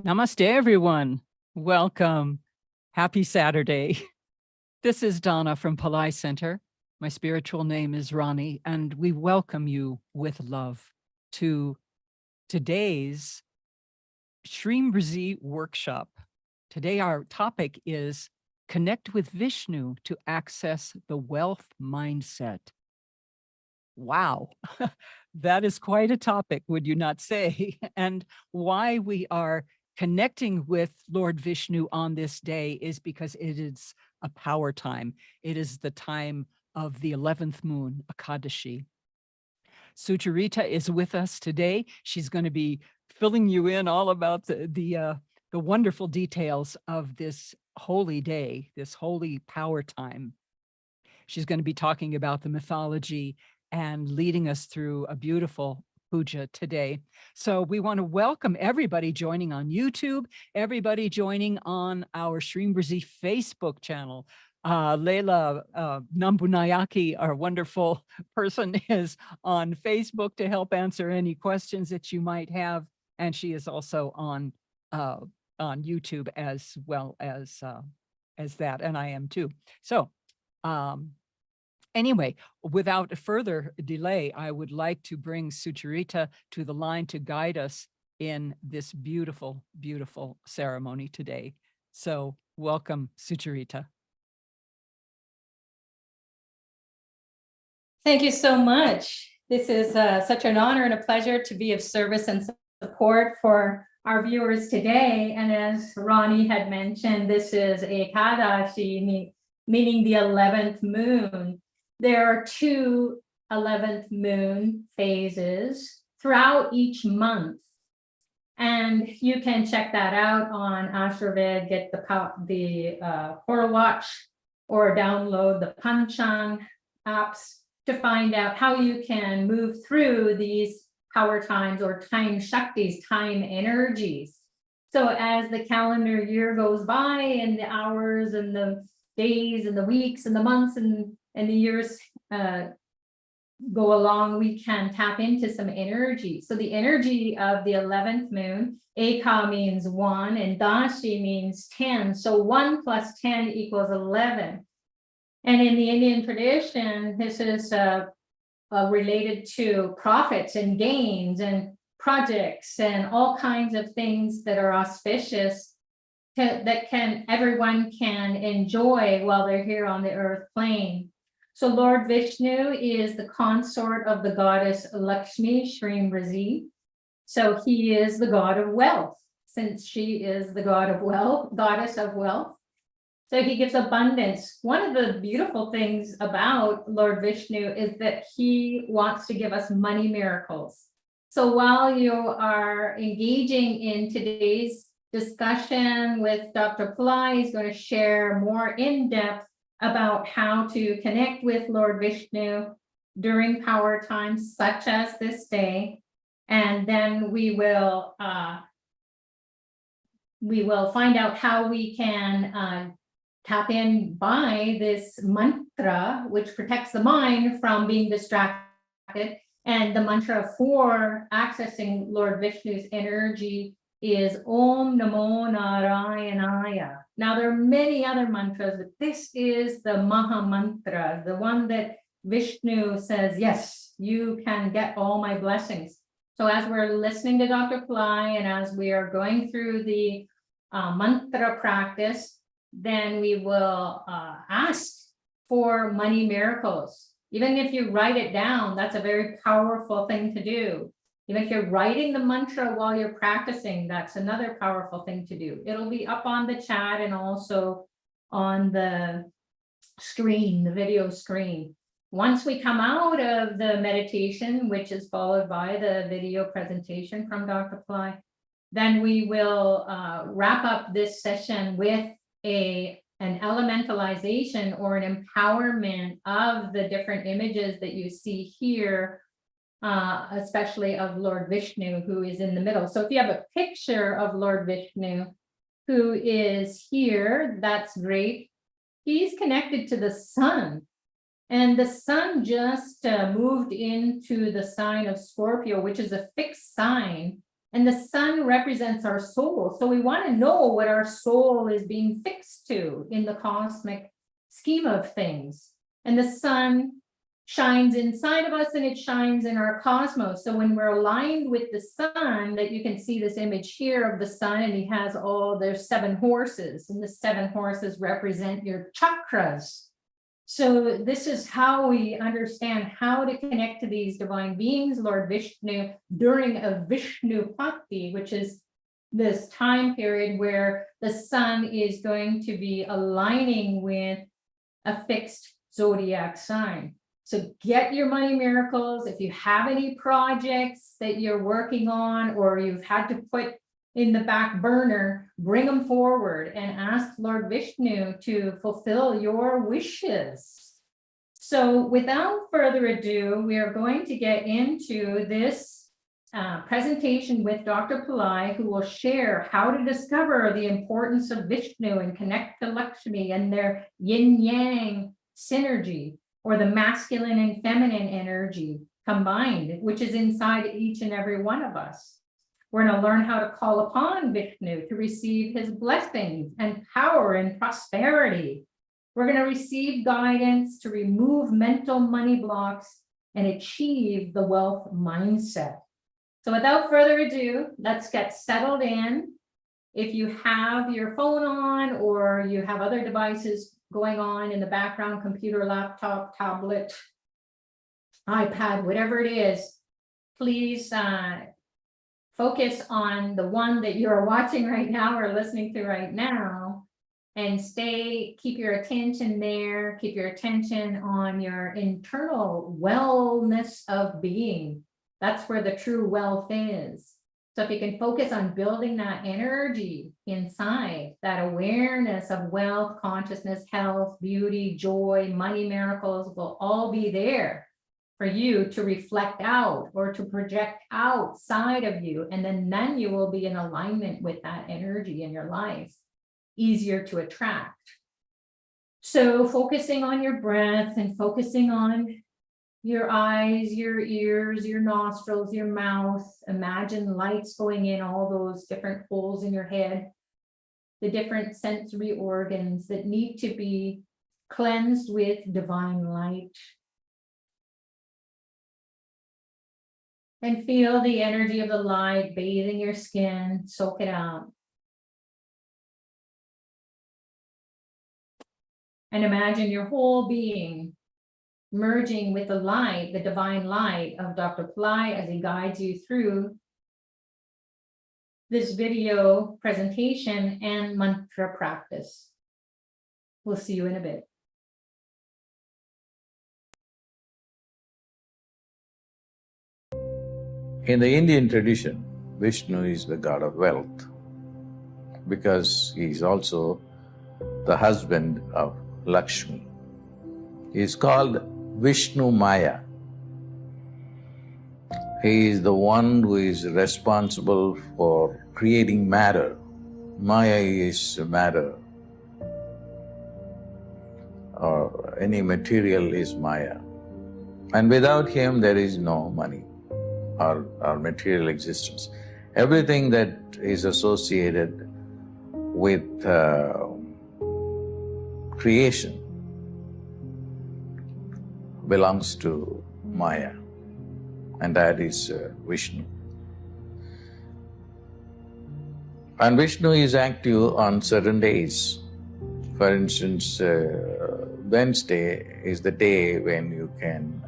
Namaste, everyone. Welcome. Happy Saturday. This is Donna from Pillai Center. My spiritual name is Ronnie, and we welcome you with love to today's Shreem Brzee workshop. Today, our topic is Connect with Vishnu to access the wealth mindset. Wow, that is quite a topic, would you not say? And why we are connecting with Lord Vishnu on this day is because it is a power time. It is the time of the 11th moon, Akadashi. Sucharita is with us today. She's going to be filling you in all about the wonderful details of this holy day, this holy power time. She's going to be talking about the mythology and leading us through a beautiful puja today. So we want to welcome everybody joining on YouTube, everybody joining on our Shreem Brzee Facebook channel. Leila Nambunayaki, our wonderful person, is on Facebook to help answer any questions that you might have. And she is also on YouTube as well as that, and I am too. So anyway, without further delay, I would like to bring Sucharita to the line to guide us in this beautiful, beautiful ceremony today. So welcome, Sucharita. Thank you so much. This is such an honor and a pleasure to be of service and support for our viewers today. And as Ronnie had mentioned, this is Ekadashi, meaning the 11th moon. There are two 11th moon phases throughout each month. And you can check that out on Ashraved, get the Portal Watch, or download the Panchang apps to find out how you can move through these power times or time Shaktis, time energies. So as the calendar year goes by and the hours and the days and the weeks and the months and the years go along, we can tap into some energy. So the energy of the 11th moon, Eka means 1 and Dashi means 10. So 1 plus 10 equals 11. And in the Indian tradition, this is related to profits and gains and projects and all kinds of things that are auspicious that everyone can enjoy while they're here on the earth plane. So Lord Vishnu is the consort of the goddess Lakshmi, Shreem Brzee. So he is the god of wealth, since she is the god of wealth, goddess of wealth. So he gives abundance. One of the beautiful things about Lord Vishnu is that he wants to give us money miracles. So while you are engaging in today's discussion with Dr. Pillai, he's going to share more in depth about how to connect with Lord Vishnu during power times such as this day. And then we will find out how we can tap in by this mantra, which protects the mind from being distracted. And the mantra for accessing Lord Vishnu's energy is Om Namo Narayanaya. Now, there are many other mantras, but this is the Maha Mantra, the one that Vishnu says, yes, you can get all my blessings. So as we're listening to Dr. Pillai and as we are going through the mantra practice, then we will ask for money miracles. Even if you write it down, that's a very powerful thing to do. Even if you're writing the mantra while you're practicing, that's another powerful thing to do. It'll be up on the chat and also on the screen, the video screen. Once we come out of the meditation, which is followed by the video presentation from Dr. Pillai, then we will wrap up this session with an elementalization or an empowerment of the different images that you see here, especially of Lord Vishnu, who is in the middle. So if you have a picture of Lord Vishnu, who is here, that's great. He's connected to the sun. And the sun just moved into the sign of Scorpio, which is a fixed sign. And the sun represents our soul. So we want to know what our soul is being fixed to in the cosmic scheme of things. And the sun shines inside of us and it shines in our cosmos. So when we're aligned with the sun, that you can see this image here of the sun, and he has there's 7 horses, and the 7 horses represent your chakras. So this is how we understand how to connect to these divine beings, Lord Vishnu, during a Vishnu Bhakti, which is this time period where the sun is going to be aligning with a fixed zodiac sign. So get your money miracles. If you have any projects that you're working on or you've had to put in the back burner, bring them forward and ask Lord Vishnu to fulfill your wishes. So without further ado, we are going to get into this presentation with Dr. Pillai, who will share how to discover the importance of Vishnu and connect to Lakshmi and their yin-yang synergy, or the masculine and feminine energy combined, which is inside each and every one of us. We're going to learn how to call upon Vishnu to receive his blessings and power and prosperity. We're going to receive guidance to remove mental money blocks and achieve the wealth mindset. So without further ado, let's get settled in. If you have your phone on or you have other devices going on in the background, computer, laptop, tablet, iPad, whatever it is, please focus on the one that you're watching right now or listening to right now, and keep your attention there, keep your attention on your internal wellness of being. That's where the true wealth is. So if you can focus on building that energy inside, that awareness of wealth, consciousness, health, beauty, joy, money miracles will all be there for you to reflect out or to project outside of you. And then you will be in alignment with that energy in your life, easier to attract. So focusing on your breath and focusing on your eyes, your ears, your nostrils, your mouth. Imagine lights going in all those different holes in your head, the different sensory organs that need to be cleansed with divine light. And feel the energy of the light bathing your skin, soak it out. And imagine your whole being merging with the light, the divine light of Dr. Pillai as he guides you through this video presentation and mantra practice. We'll see you in a bit. In the Indian tradition, Vishnu is the god of wealth because he is also the husband of Lakshmi. He is called Vishnu Maya. He is the one who is responsible for creating matter. Maya is matter, or any material is Maya. And without him there is no money or material existence. Everything that is associated with creation belongs to Maya, and that is Vishnu. And Vishnu is active on certain days. For instance, Wednesday is the day when you can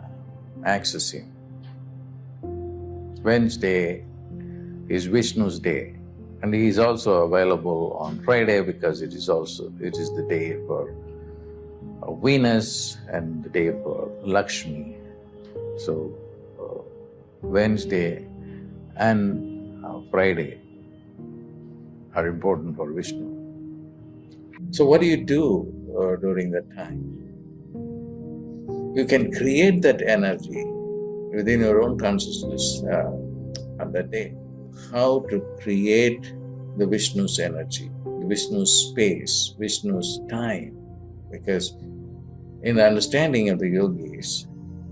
access him. Wednesday is Vishnu's day, and he is also available on Friday because it is the day for Venus and the day for Lakshmi. So Wednesday and Friday are important for Vishnu. So what do you do during that time? You can create that energy within your own consciousness on that day. How to create the Vishnu's energy, the Vishnu's space, Vishnu's time. Because in the understanding of the yogis,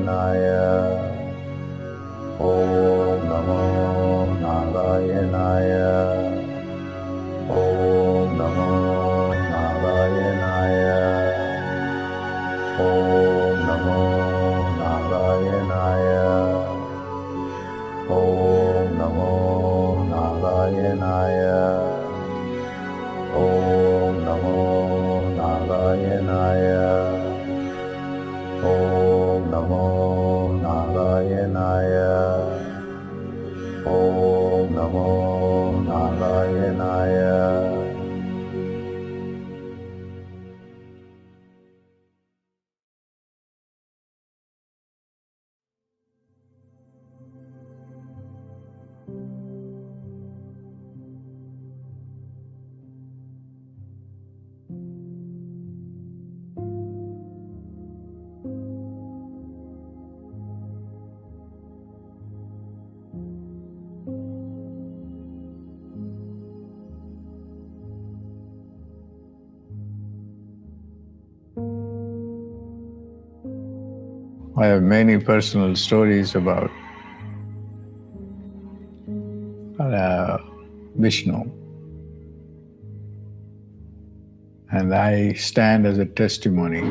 Narayanaya. Om Namo Narayanaya. Om Namo Narayanaya. Om Namo Narayanaya. Om Namo Narayanaya. Om Namo Narayanaya. Om Namo Narayanaya. Om Namo Narayanaya. I have many personal stories about Vishnu, and I stand as a testimony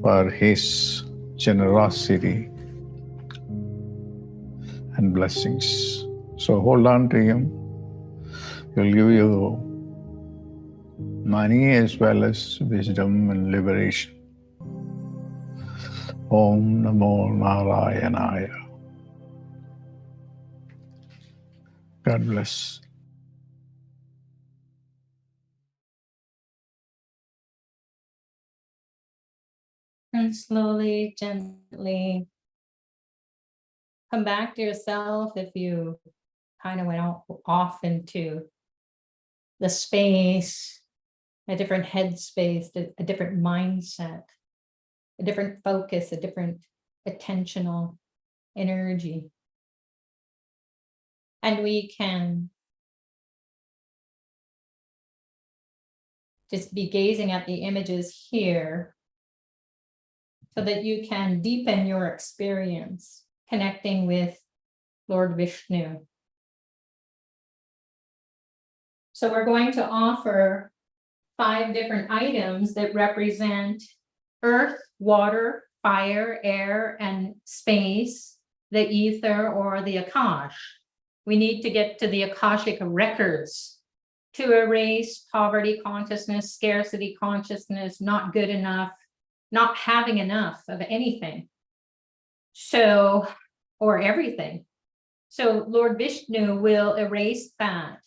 for his generosity and blessings. So hold on to him. He'll give you money as well as wisdom and liberation. Om Namo Narayanaya. God bless. And slowly, gently come back to yourself if you kind of went off into the space, a different headspace, a different mindset, a different focus, a different attentional energy. And we can just be gazing at the images here so that you can deepen your experience connecting with Lord Vishnu. So we're going to offer 5 different items that represent earth, water, fire, air, and space, the ether or the Akash. We need to get to the Akashic records to erase poverty consciousness, scarcity consciousness, not good enough, not having enough of anything. So, or everything. So Lord Vishnu will erase that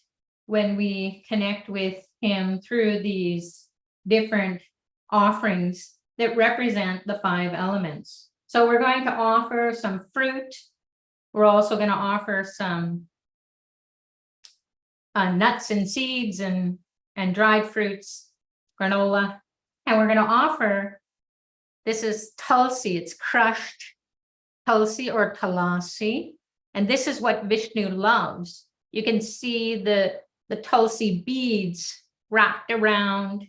when we connect with him through these different offerings that represent the 5 elements. So we're going to offer some fruit. We're also going to offer some nuts and seeds and dried fruits, granola. And we're going to offer, this is tulsi, it's crushed tulsi or tulasi. And this is what Vishnu loves. You can see the tulsi beads wrapped around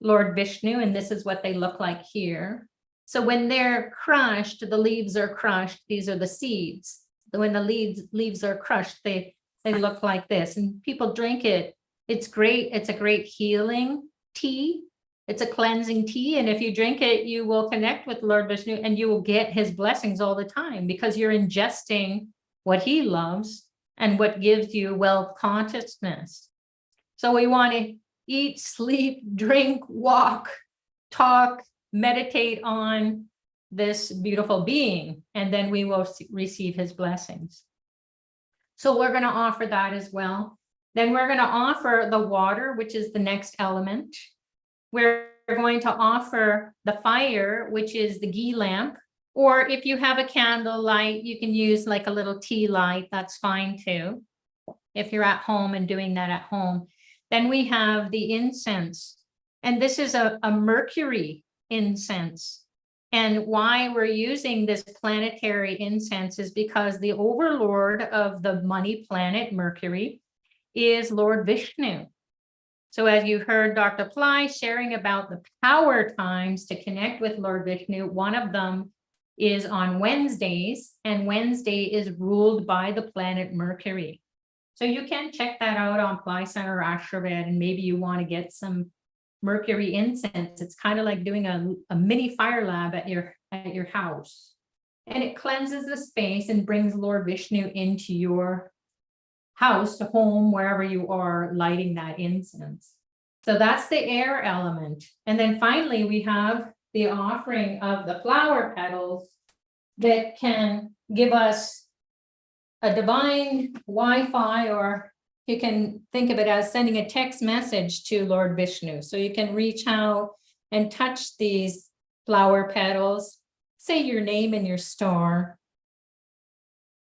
Lord Vishnu, and this is what they look like here. So when they're crushed, the leaves are crushed. These are the seeds. When the leaves are crushed, they look like this, and people drink it. It's great. It's a great healing tea. It's a cleansing tea. And if you drink it, you will connect with Lord Vishnu and you will get his blessings all the time because you're ingesting what he loves and what gives you wealth consciousness. So we want to eat, sleep, drink, walk, talk, meditate on this beautiful being, and then we will receive his blessings. So we're going to offer that as well. Then we're going to offer the water, which is the next element. We're going to offer the fire, which is the ghee lamp. Or if you have a candle light, you can use like a little tea light. That's fine too, if you're at home and doing that at home. Then we have the incense. And this is a mercury incense. And why we're using this planetary incense is because the overlord of the money planet, Mercury, is Lord Vishnu. So as you heard Dr. Pillai sharing about the power times to connect with Lord Vishnu, one of them is on Wednesdays, and Wednesday is ruled by the planet Mercury. So you can check that out on Pillai Center or Ashravet, and maybe you want to get some Mercury incense. It's kind of like doing a mini fire lab at your house. And it cleanses the space and brings Lord Vishnu into your house, home, wherever you are lighting that incense. So that's the air element. And then finally, we have the offering of the flower petals that can give us a divine Wi-Fi, or you can think of it as sending a text message to Lord Vishnu. So you can reach out and touch these flower petals, say your name and your star.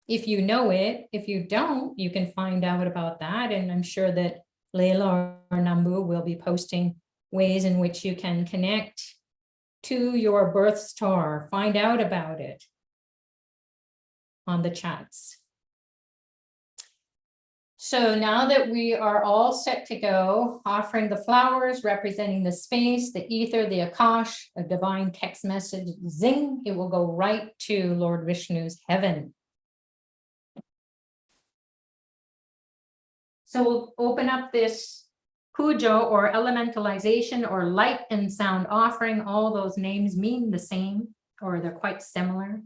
If you know it, if you don't, you can find out about that. And I'm sure that Leila or Nambu will be posting ways in which you can connect to your birth star, find out about it on the chats. So now that we are all set to go, offering the flowers representing the space, the ether, the Akash, a divine text message, zing, it will go right to Lord Vishnu's heaven. So we'll open up this puja or elementalization or light and sound offering. All those names mean the same, or they're quite similar.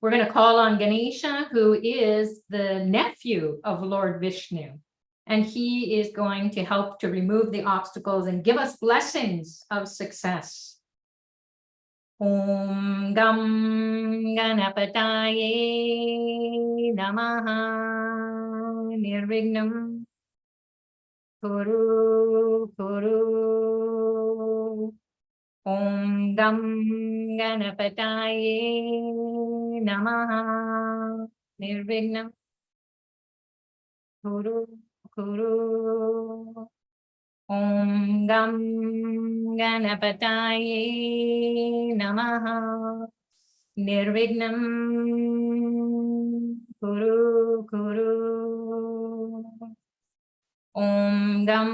We're going to call on Ganesha, who is the nephew of Lord Vishnu, and he is going to help to remove the obstacles and give us blessings of success. Om Gam Ganapataye Namaha Nirvignam Kuru Kuru. Om Gam Ganapataye Namaha Nirvignam Kuru Kuru. Om Gam Ganapataye Namaha Nirvignam Kuru Kuru. Om Gam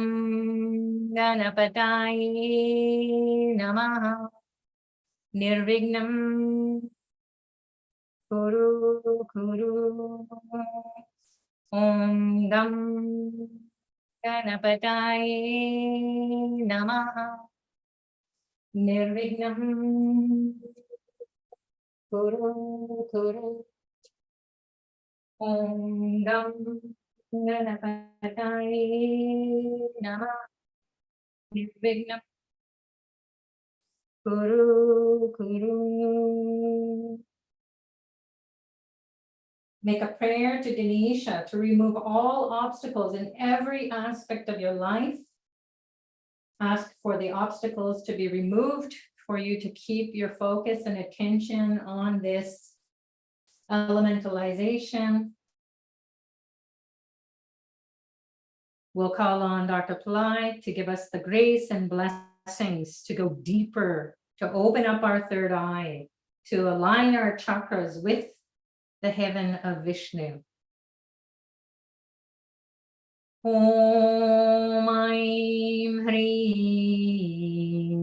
Ganapataye Namaha Nirvignam Kuru Kuru. Om Gam Ganapataye Namaha Nirvignam Kuru Kuru. Om Gam Ganapataye Namaha Nirvignam Kuru Kuru. Make a prayer to Ganesha to remove all obstacles in every aspect of your life. Ask for the obstacles to be removed, for you to keep your focus and attention on this elementalization. We'll call on Dr. Pillai to give us the grace and blessings to go deeper, to open up our third eye, to align our chakras with the heaven of Vishnu. Om Aim Hreem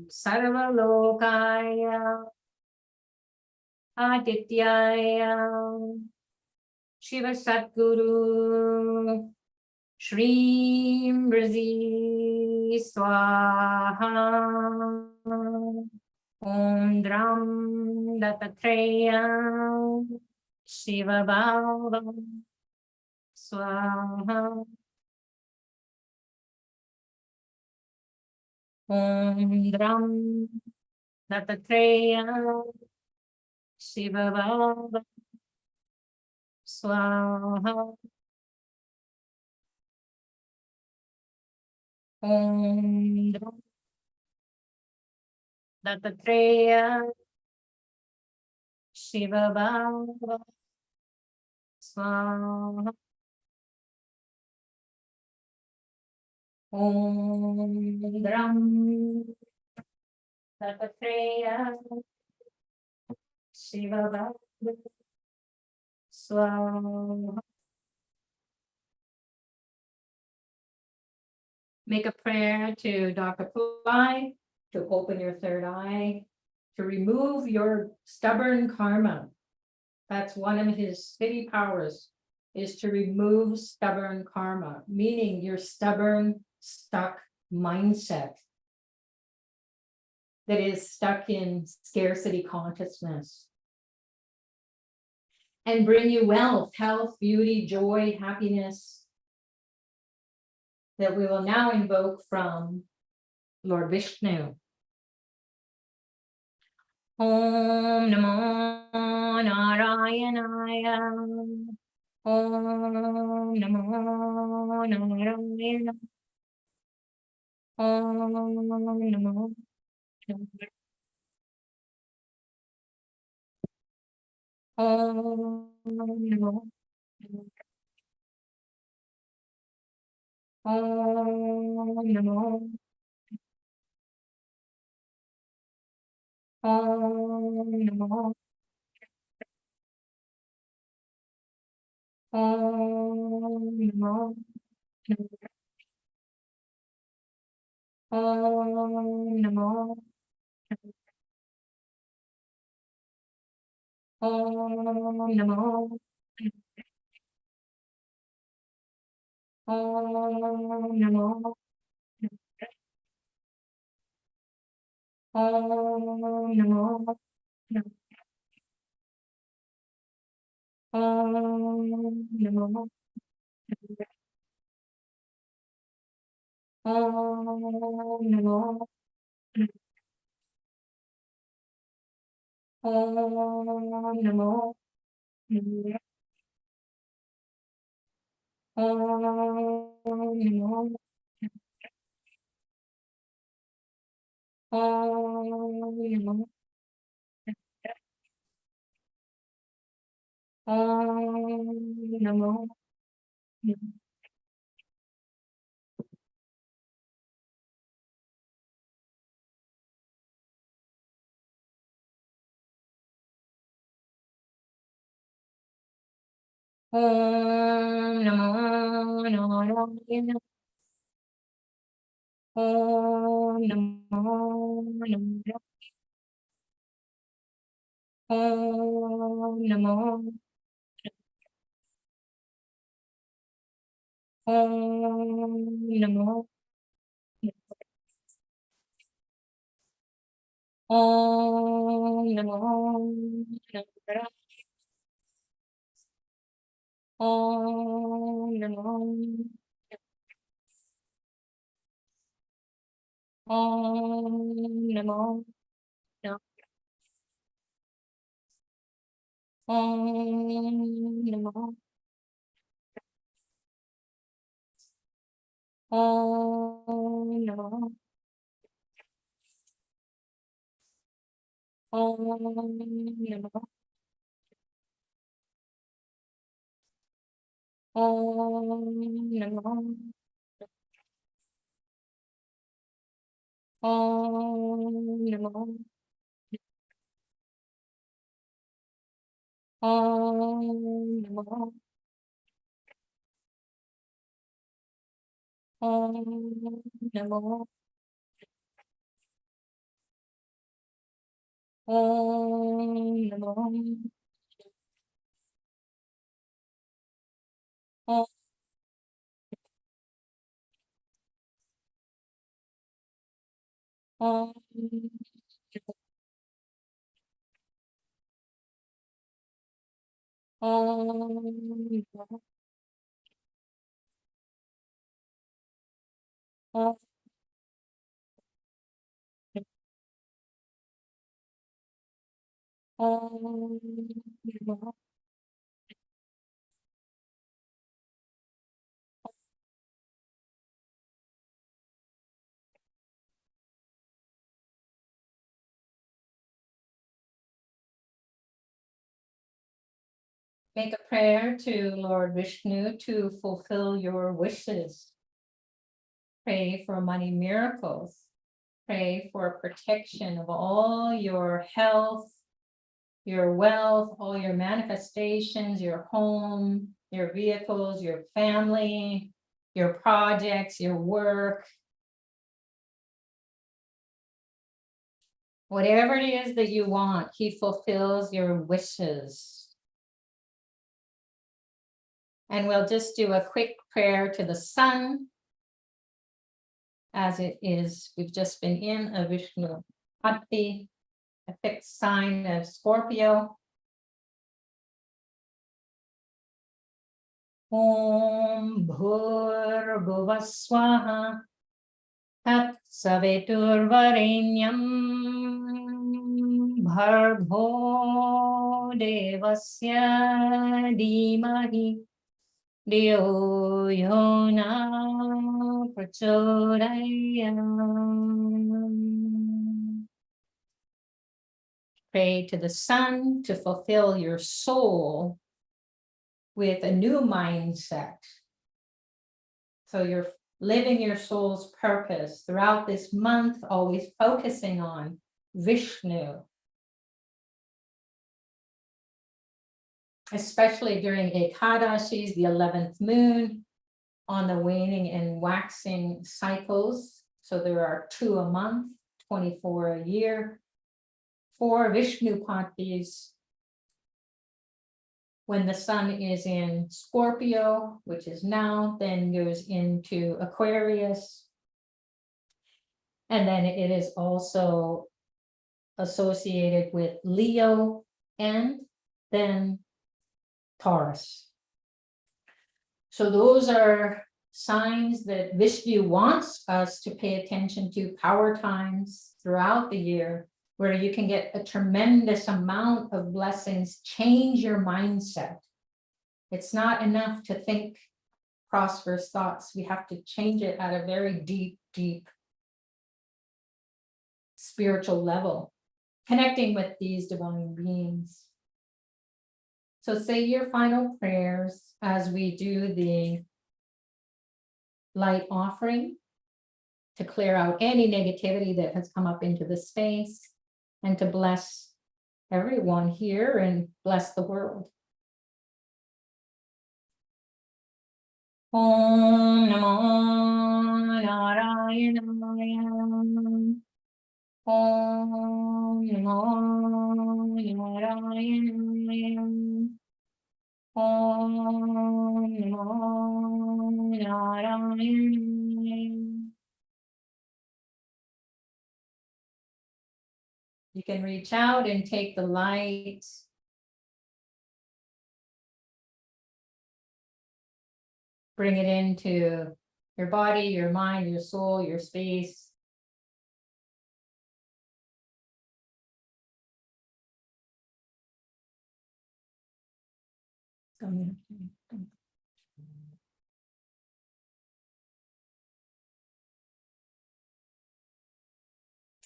Sarvalokaya Adityaya Shiva-Shakti Shreem Brzee Swaha. Om Dram Dattatreya Shiva-Bhava Swaha. Om Dram Dattatreya Shiva-Bhava Swaha. Om Dram Dattatreya Shiva-Bhava Swaha. Om Dram Dattatreya Shiva-Bhava Swaha. Make a prayer to Dr. Pillai to open your third eye to remove your stubborn karma. That's one of his city powers, is to remove stubborn karma, meaning your stubborn, stuck mindset that is stuck in scarcity consciousness. And bring you wealth, health, beauty, joy, happiness, that we will now invoke from Lord Vishnu. Om Namo Narayanaya. Om Namo Narayanaya. Om Namo. Om Namo. Om Namo. Om Namo. Om Namo. Om Namo. Om Namo. Om Namo. Om Namo. Om Namo. Om Namo. Om Namo. Om Namo. Om Namo. Om Namo. Om Namo Narayana. Om Namo Narayana. Om Namo. Om Namo. Om Namo Narayana. Om Namo. Om Namo. Om Namo. Om Namo. Om Namo. Om Namo. Om Namo. Om Namo. Om Namo. Om Namo. Om Om Om Om Om Namo. Make a prayer to Lord Vishnu to fulfill your wishes. Pray for money miracles. Pray for protection of all your health, your wealth, all your manifestations, your home, your vehicles, your family, your projects, your work. Whatever it is that you want, he fulfills your wishes. And we'll just do a quick prayer to the sun. As it is, we've just been in a Vishnu-Shakti, a fixed sign of Scorpio. Om Bhur Swaha Tat Saviturvarenyam Bhargo Devasya Dhimahi Dio Yona Prachodayam. Pray to the sun to fulfill your soul with a new mindset. So you're living your soul's purpose throughout this month, always focusing on Vishnu. Especially during Ekadashis, the 11th moon, on the waning and waxing cycles. So there are 2 a month, 24 a year. 4 Vishnu Patis, when the sun is in Scorpio, which is now, then goes into Aquarius. And then it is also associated with Leo and then Taurus. So those are signs that Vishnu wants us to pay attention to, power times throughout the year, where you can get a tremendous amount of blessings. Change your mindset. It's not enough to think prosperous thoughts. We have to change it at a very deep, deep spiritual level, connecting with these divine beings. So say your final prayers as we do the light offering to clear out any negativity that has come up into the space and to bless everyone here and bless the world. Om Namo Narayanaya. Om Namo Narayanaya. Om Namo Narayanaya. You can reach out and take the light. Bring it into your body, your mind, your soul, your space.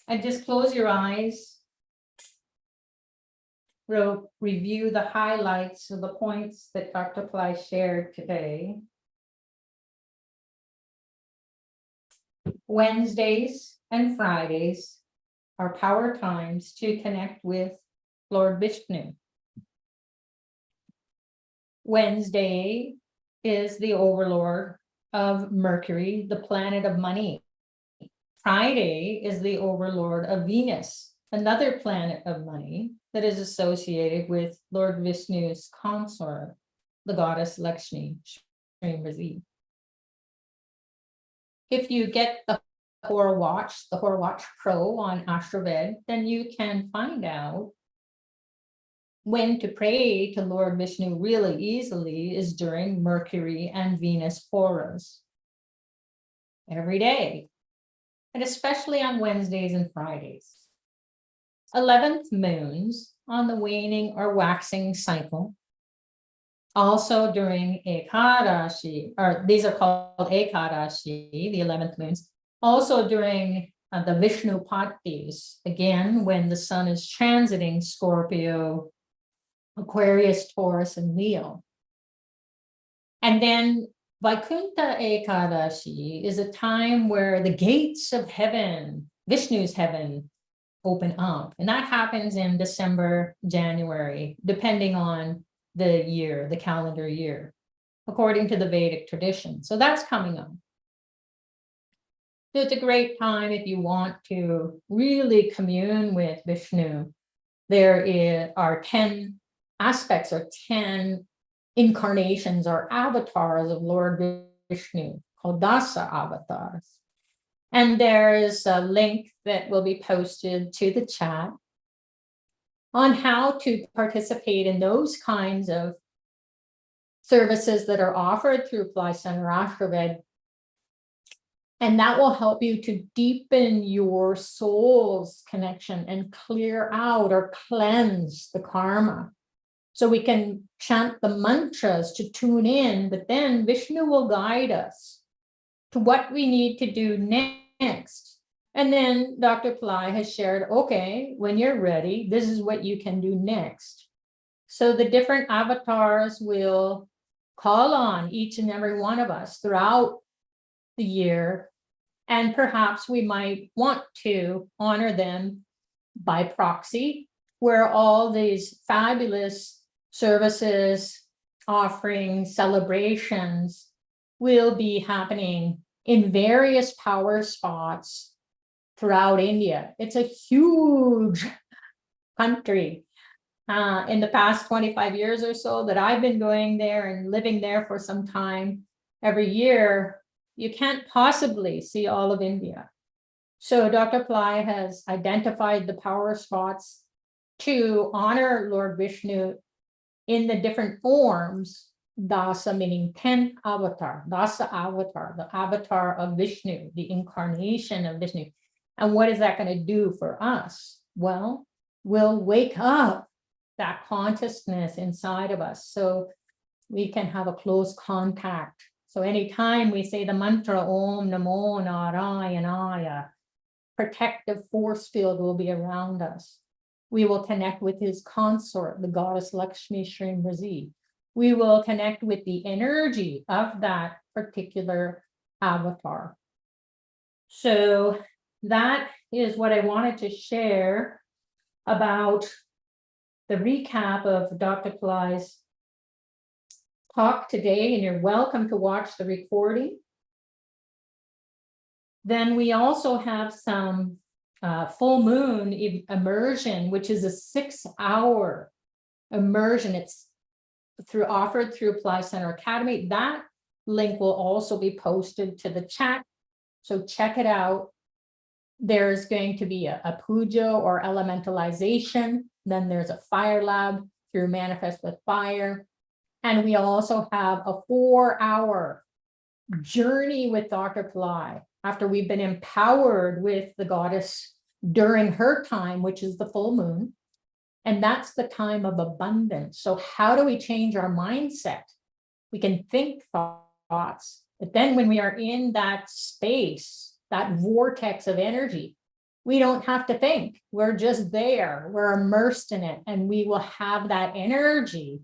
And just close your eyes. We'll review the highlights of the points that Dr. Pillai shared today. Wednesdays and Fridays are power times to connect with Lord Vishnu. Wednesday is the overlord of Mercury, the planet of money. Friday is the overlord of Venus, another planet of money that is associated with Lord Vishnu's consort, the goddess Lakshmi, Shreem Brzee. If you get the Horror Watch, the Horror Watch Pro on Astroved, then you can find out when to pray to Lord Vishnu really easily is during Mercury and Venus horrors. Every day, and especially on Wednesdays and Fridays. 11th moons on the waning or waxing cycle. Also during Ekadashi, or these are called Ekadashi, the 11th moons. Also during the Vishnu Patis, again, when the sun is transiting Scorpio, Aquarius, Taurus, and Leo. And then Vaikuntha Ekadashi is a time where the gates of heaven, Vishnu's heaven, open up. And that happens in December, January, depending on the year, the calendar year, according to the Vedic tradition. So that's coming up. So it's a great time if you want to really commune with Vishnu. There are 10 aspects or 10 incarnations or avatars of Lord Vishnu called Dasavatar. And there is a link that will be posted to the chat on how to participate in those kinds of services that are offered through Pillai Center Ashravid. And that will help you to deepen your soul's connection and clear out or cleanse the karma. So we can chant the mantras to tune in, but then Vishnu will guide us to what we need to do next. And then Dr. Pillai has shared, okay, when you're ready, this is what you can do next. So the different avatars will call on each and every one of us throughout the year. And perhaps we might want to honor them by proxy, where all these fabulous services, offerings, celebrations will be happening in various power spots throughout India. It's a huge country. In the past 25 years or so that I've been going there and living there for some time, every year, you can't possibly see all of India. So Dr. Pillai has identified the power spots to honor Lord Vishnu in the different forms. Dasa meaning 10 avatar, Dasa avatar, the avatar of Vishnu, the incarnation of Vishnu. And what is that going to do for us? Well, we'll wake up that consciousness inside of us so we can have a close contact. So anytime we say the mantra Om Namo Narayanaya, protective force field will be around us. We will connect with his consort, the goddess Lakshmi, Shreem Brzee. We will connect with the energy of that particular avatar. So that is what I wanted to share about the recap of Dr. Pillai's talk today, and you're welcome to watch the recording. Then we also have some full moon immersion, which is a 6-hour immersion. It's offered through Pillai Center Academy. That link will also be posted to the chat. So check it out. There's going to be a puja or elementalization. Then there's a fire lab through Manifest with Fire. And we also have a 4-hour journey with Dr. Pillai after we've been empowered with the goddess during her time, which is the full moon. And that's the time of abundance. So how do we change our mindset? We can think thoughts, but then when we are in that space, that vortex of energy, we don't have to think. We're just there. We're immersed in it. And we will have that energy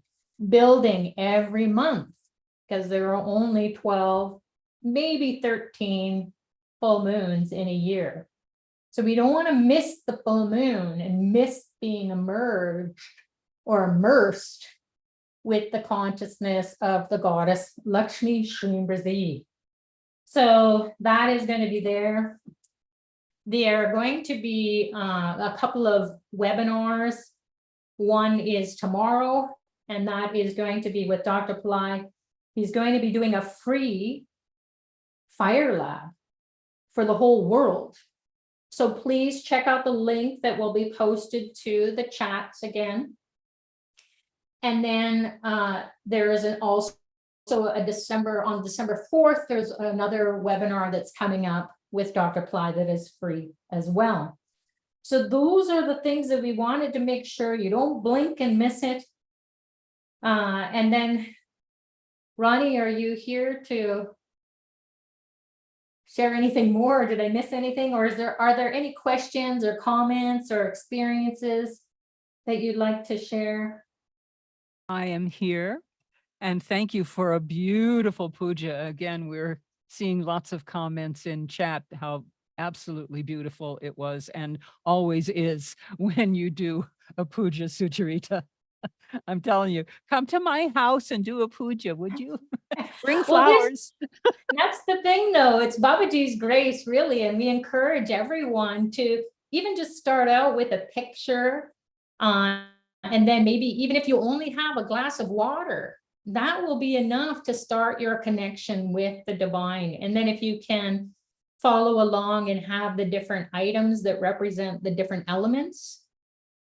building every month because there are only 12, maybe 13 full moons in a year. So we don't want to miss the full moon and miss being emerged or immersed with the consciousness of the goddess Lakshmi, Shreem Brzee. So that is going to be there. There are going to be a couple of webinars. One is tomorrow, and that is going to be with Dr. Pillai. He's going to be doing a free fire lab for the whole world. So please check out the link that will be posted to the chats again. And then there is also on December 4th, there's another webinar that's coming up with Dr. Pillai that is free as well. So those are the things that we wanted to make sure you don't blink and miss it. And then, Ronnie, are you here to share anything more? Did I miss anything? Or are there any questions or comments or experiences that you'd like to share? I am here, and thank you for a beautiful puja. Again, we're seeing lots of comments in chat how absolutely beautiful it was and always is when you do a puja, Sucharita. I'm telling you, come to my house and do a puja, would you? Bring Well, flowers. that's the thing, though. It's Babaji's grace, really, and we encourage everyone to even just start out with a picture, and then maybe even if you only have a glass of water, that will be enough to start your connection with the divine. And then if you can follow along and have the different items that represent the different elements,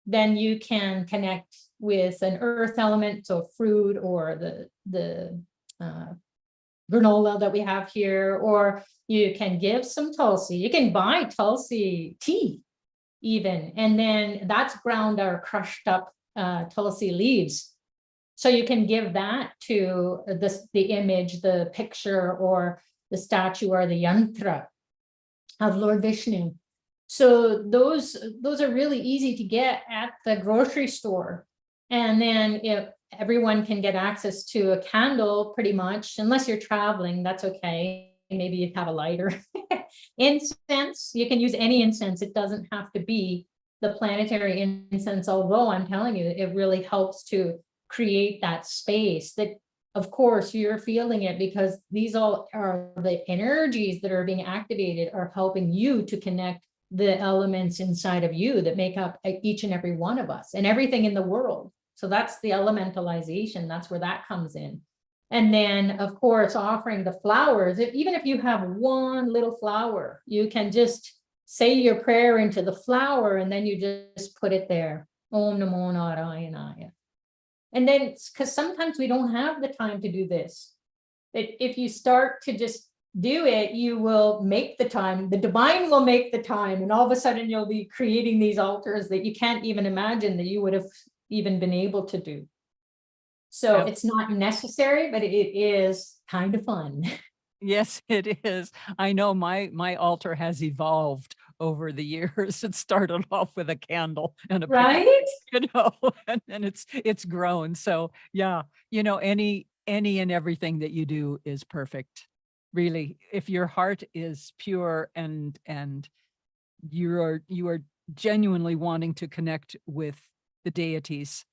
then you can connect with an earth element, so fruit, or the granola that we have here, or you can give some Tulsi. You can buy Tulsi tea even, and then that's ground or crushed up Tulsi leaves. So you can give that to the image, the picture, or the statue, or the yantra of Lord Vishnu. So those are really easy to get at the grocery store. And then if everyone can get access to a candle, pretty much, unless you're traveling, that's okay. Maybe you have a lighter. Incense, you can use any incense. It doesn't have to be the planetary incense, although I'm telling you, it really helps to create that space that, of course, you're feeling it, because these all are the energies that are being activated, are helping you to connect the elements inside of you that make up each and every one of us and everything in the world. So that's the elementalization. That's where that comes in. And then, of course, offering the flowers. Even if you have one little flower, you can just say your prayer into the flower, and then you just put it there. Om Namo Narayanaya. And then, because sometimes we don't have the time to do this, if you start to just do it, you will make the time. The divine will make the time, and all of a sudden you'll be creating these altars that you can't even imagine that you would have even been able to do. So it's not necessary, but it is kind of fun. Yes, it is. I know my altar has evolved over the years. It started off with a candle and a picture, Right? and then it's grown. So yeah, any and everything that you do is perfect. Really, if your heart is pure and you are genuinely wanting to connect with the deities,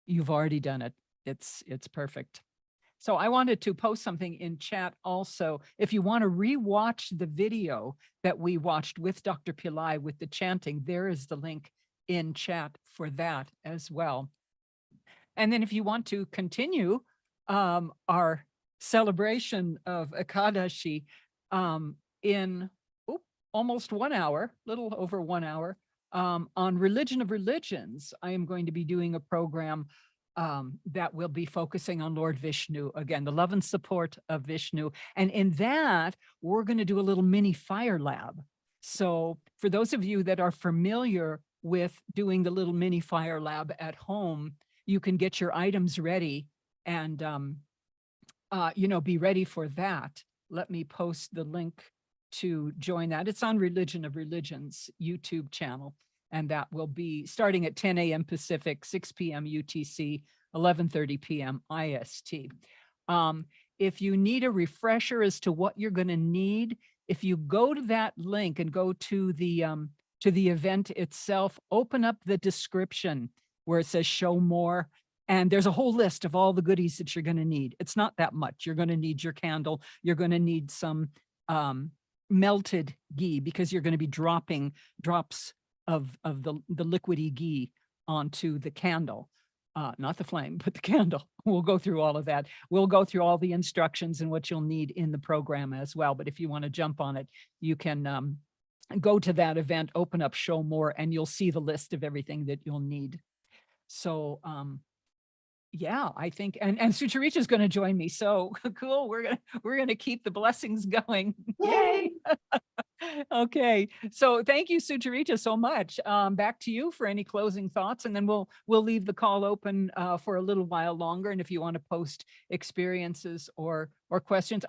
you've already done it. It's perfect. So I wanted to post something in chat also. If you want to rewatch the video that we watched with Dr. Pillai with the chanting, there is the link in chat for that as well. And then if you want to continue our celebration of Ekadashi in almost 1 hour, little over 1 hour, on Religion of Religions, I am going to be doing a program that will be focusing on Lord Vishnu, again, the love and support of Vishnu. And in that, we're going to do a little mini fire lab. So for those of you that are familiar with doing the little mini fire lab at home, you can get your items ready and, be ready for that. Let me post the link to join that. It's on Religion of Religions YouTube channel. And that will be starting at 10 a.m. Pacific, 6 p.m. UTC, 11:30 p.m. IST. If you need a refresher as to what you're going to need, if you go to that link and go to the event itself, open up the description where it says show more, and there's a whole list of all the goodies that you're going to need. It's not that much. You're going to need your candle. You're going to need some melted ghee, because you're going to be dropping drops of the liquidy ghee onto the candle, not the flame, but the candle. We'll go through all of that. We'll go through all the instructions and what you'll need in the program as well. But if you want to jump on it, you can go to that event, open up show more, and you'll see the list of everything that you'll need. So yeah, I think, and Sucharicha is going to join me. So cool. We're gonna keep the blessings going. Yay! Okay, so thank you, Sucharicha, so much. Back to you for any closing thoughts, and then we'll leave the call open for a little while longer. And if you want to post experiences or questions,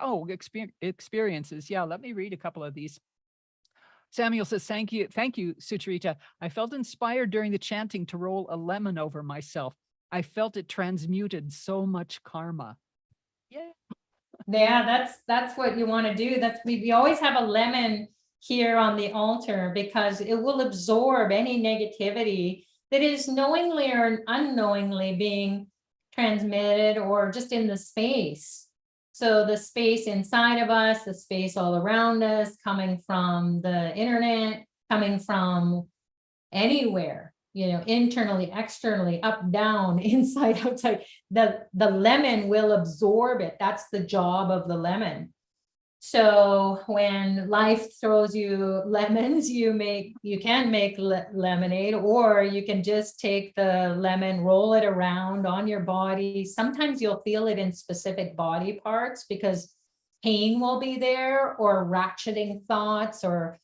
experiences. Yeah, let me read a couple of these. Samuel says, thank you, Sucharicha. I felt inspired during the chanting to roll a lemon over myself. I felt it transmuted so much karma. Yeah, that's what you want to do. We always have a lemon here on the altar, because it will absorb any negativity that is knowingly or unknowingly being transmitted or just in the space. So the space inside of us, the space all around us, coming from the internet, coming from anywhere, internally, externally, up, down, inside, outside, the lemon will absorb it. That's the job of the lemon. So when life throws you lemons, you can make lemonade, or you can just take the lemon, roll it around on your body. Sometimes you'll feel it in specific body parts because pain will be there, or ratcheting thoughts, or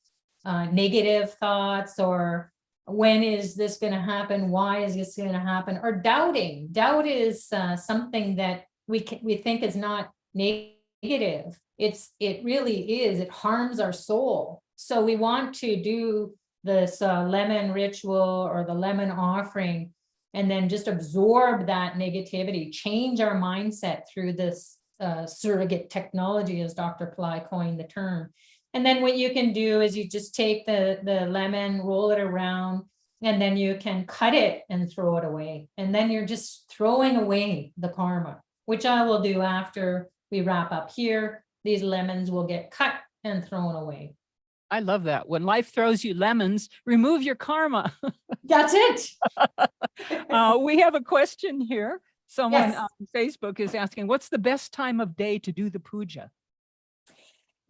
negative thoughts, or when is this going to happen? Why is this going to happen? Or doubting. Doubt is something that we think is not negative. It really is. It harms our soul. So we want to do this lemon ritual or the lemon offering, and then just absorb that negativity, change our mindset through this surrogate technology, as Dr. Pillai coined the term. And then what you can do is you just take the lemon, roll it around, and then you can cut it and throw it away. And then you're just throwing away the karma, which I will do after we wrap up here. These lemons will get cut and thrown away. I love that. When life throws you lemons, remove your karma. That's it. We have a question here. Someone Yes. on Facebook is asking, what's the best time of day to do the puja?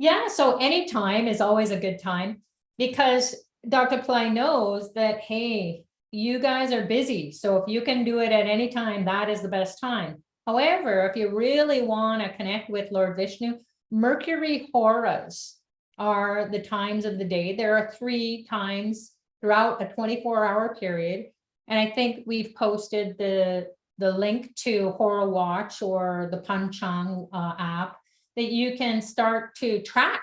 Yeah, so any time is always a good time, because Dr. Pillai knows that, hey, you guys are busy. So if you can do it at any time, that is the best time. However, if you really want to connect with Lord Vishnu, Mercury horas are the times of the day. There are 3 times throughout a 24-hour period. And I think we've posted the link to Hora Watch or the Panchang app, that you can start to track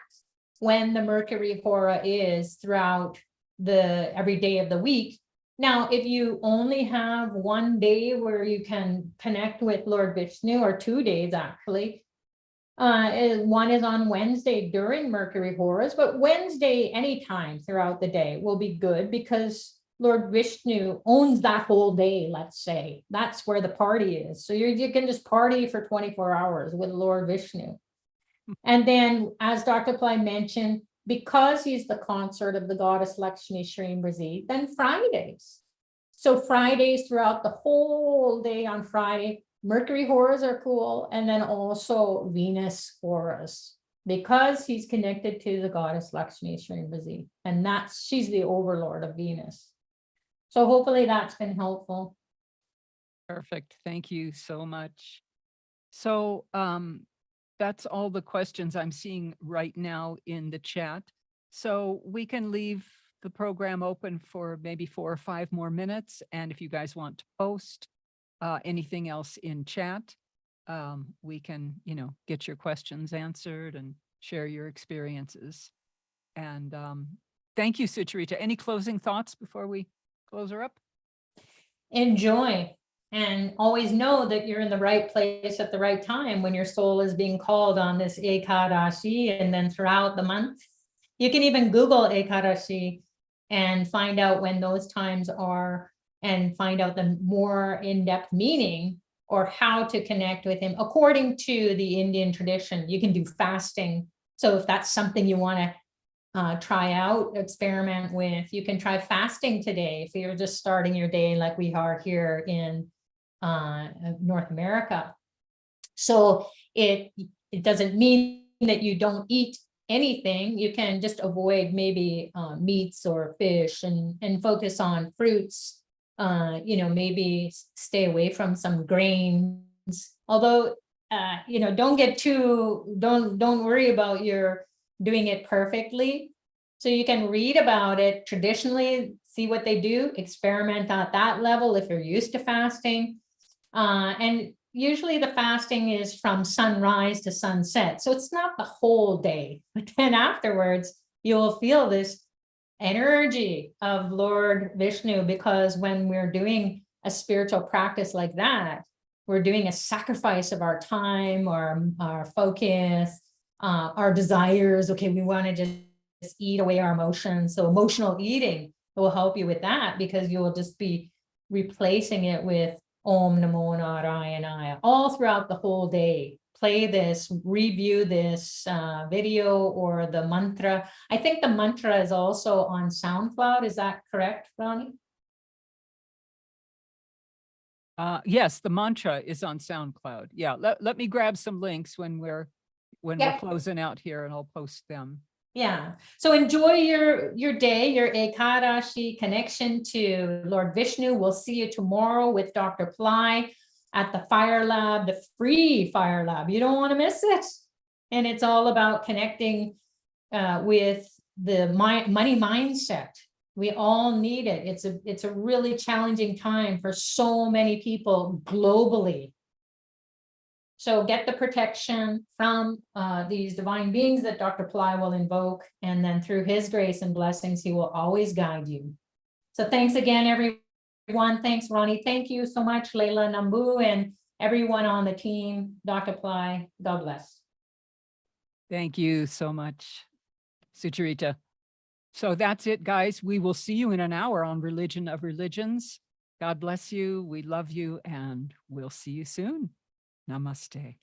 when the Mercury hora is throughout every day of the week. Now, if you only have one day where you can connect with Lord Vishnu, or 2 days actually, one is on Wednesday during Mercury horas, but Wednesday anytime throughout the day will be good, because Lord Vishnu owns that whole day, let's say. That's where the party is. So you can just party for 24 hours with Lord Vishnu. And then, as Dr. Pillai mentioned, because he's the consort of the goddess Lakshmi, Shreem Brzee, then Fridays. So Fridays throughout the whole day on Friday, Mercury horas are cool. And then also Venus horas, because he's connected to the goddess Lakshmi, Shreem Brzee. And she's the overlord of Venus. So hopefully that's been helpful. Perfect. Thank you so much. So that's all the questions I'm seeing right now in the chat. So we can leave the program open for maybe 4 or 5 more minutes. And if you guys want to post anything else in chat, we can, get your questions answered and share your experiences. And thank you, Sucharita. Any closing thoughts before we close her up? Enjoy. And always know that you're in the right place at the right time when your soul is being called on this Ekadashi, and then throughout the month. You can even Google Ekadashi and find out when those times are, and find out the more in-depth meaning or how to connect with him according to the Indian tradition. You can do fasting. So if that's something you want to try out, experiment with, you can try fasting today if you're just starting your day like we are here in North America. So it doesn't mean that you don't eat anything. You can just avoid maybe meats or fish, and focus on fruits. Maybe stay away from some grains. Although don't worry about your doing it perfectly. So you can read about it traditionally, see what they do, experiment at that level if you're used to fasting. And usually the fasting is from sunrise to sunset. So it's not the whole day, but then afterwards, you will feel this energy of Lord Vishnu, because when we're doing a spiritual practice like that, we're doing a sacrifice of our time, our focus, our desires. Okay, we want to just eat away our emotions. So emotional eating will help you with that, because you will just be replacing it with Om Namo Narayanaya all throughout the whole day. Play this, review this video or the mantra. I think the mantra is also on SoundCloud. Is that correct, Ronnie? Yes, the mantra is on SoundCloud. Yeah, let me grab some links when we're closing out here, and I'll post them. Yeah. So enjoy your day, your Ekadashi connection to Lord Vishnu. We'll see you tomorrow with Dr. Pillai at the Fire Lab, the free Fire Lab. You don't want to miss it. And it's all about connecting with the money mindset. We all need it. It's a really challenging time for so many people globally. So get the protection from these divine beings that Dr. Pillai will invoke, and then through his grace and blessings, he will always guide you. So thanks again, everyone. Thanks, Ronnie. Thank you so much, Leila Nambu, and everyone on the team. Dr. Pillai, God bless. Thank you so much, Sucharita. So that's it, guys. We will see you in an hour on Religion of Religions. God bless you. We love you, and we'll see you soon. Namaste.